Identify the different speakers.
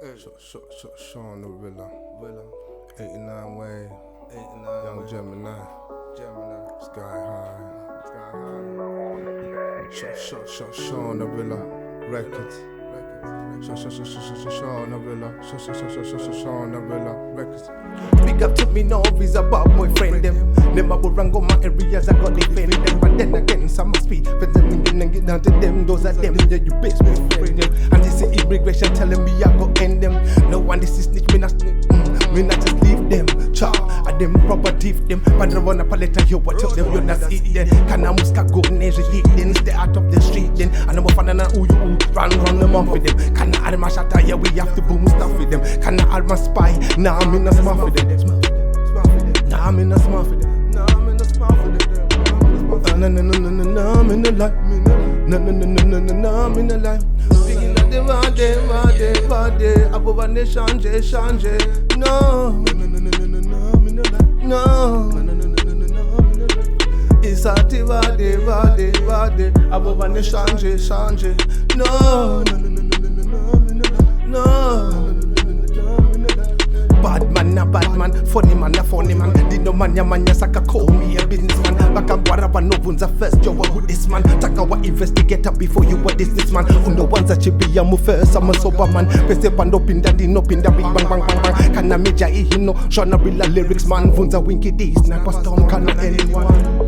Speaker 1: Sean the Rilla, 89 Way, Young Gemini, Sky High, Sean the Rilla, Records. Sean the Rilla, Sean the Rilla, Records.
Speaker 2: Big up to me now, he's a bad boyfriend them. Never would run go my areas, I got defend them. But then again, some must be friends and get down to them. Those are them, yeah, you best be friend them. And this is immigration telling me I go end them. No one, this is snitch, me not snitch, me not just leave them. Cha, I them proper thief them. But I run up a letter, yo, what tell them you not eat them. Can I muska go near eat them, stay out of the street then. And I'm a fan and who you run them off with them. Can I alma shatter, yeah, we have to boom stuff with them. Can I alma spy, nah, I'm in a smart for them. Nah, I'm in a smart for them. Nah, I'm in a smart for them. Nah, I'm in the life. Nah, I'm in the life. Speaking of the body, above a nation, change. No, no. It's a body, above a nation, change. No. Bad man, funny man, Dino man, ya saka call me a businessman. Baka guaraba no bunza first, yo with this man. Taka wa investigator before you were this man. Uno wanza chibi ya mu first, I'm a sober man. Pese pando pinda dino pinda big bang bang bang bang. Kana meja ihino, shona rilla lyrics man. Vunza winky D, sniper storm, kana anyone.